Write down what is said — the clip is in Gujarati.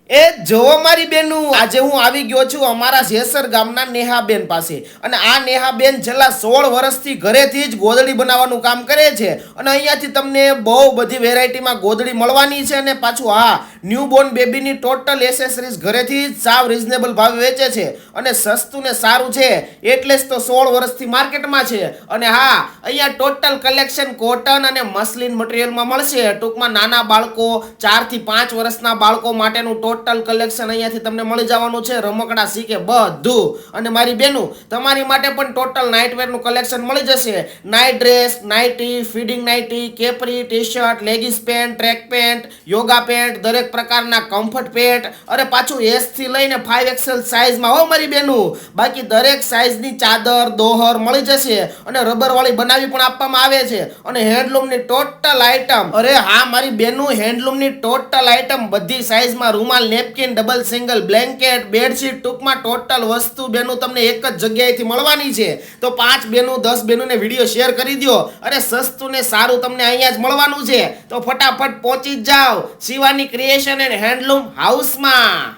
એ જોવો મારી બેનું, આજે હું આવી ગયો છું અમારા જેસર ગામના નેહાબેન પાસે. અને આ નેહાબેન છેલ્લા 16 વર્ષથી ઘરેથી જ ગોદડી બનાવવાનું કામ કરે છે. અને અહીંયાથી તમને બહુ બધી વેરાયટીમાં ગોદડી મળવાની છે. અને પાછું ન્યૂબોર્ન બેબીની ટોટલ એસેસરીઝ ઘરેથી જ સાવ રિઝનેબલ ભાવે વેચે છે. અને સસ્તું ને સારું છે એટલે જ તો 16 વર્ષથી માર્કેટમાં છે. અને અહીંયા ટોટલ કલેક્શન કોટન અને મસલિન મટીરિયલમાં મળશે. ટૂંકમાં નાના બાળકો 4 થી 5 વર્ષના બાળકો માટેનું ટોટલ કલેક્શન અહીંયાથી તમને મળી જવાનું છે. રમકડા શીખે બધું. અને મારી બેનું, તમારી માટે પણ ટોટલ નાઇટવેરનું કલેક્શન મળી જશે. Night dress, nightie, feeding nightie, capri, T shirt, leggings pant, track pant, yoga pant, દરેક પ્રકારના કમ્ફર્ટ પેન્ટ. અરે પાછું S થી લઈને 5XL સાઇઝમાં હો મારી બેનું. બાકી દરેક સાઇઝની ચાદર દોહર મળી જશે. અને રબર વાળી બનાવી પણ આપવામાં આવે છે. અને હેન્ડલૂમની ટોટલ આઇટમ, અરે મારી બેનું, હેન્ડલૂમની ટોટલ આઇટમ બધી સાઇઝમાં, રૂમાલ, napkin, double single blanket, bedsheet, ટૂંકમાં ટોટલ વસ્તુ બેનું તમને એક જ જગ્યાએથી મળવાની છે. તો 5 બેનું 10 બેનુંને વિડીયો શેર કરી દો. અરે સસ્તું ને સારું તમને અહીંયા જ મળવાનું છે. તો ફટાફટ પહોંચી જ જાઓ શિવાની ક્રિએશન એન્ડ હેન્ડલૂમ હાઉસમાં.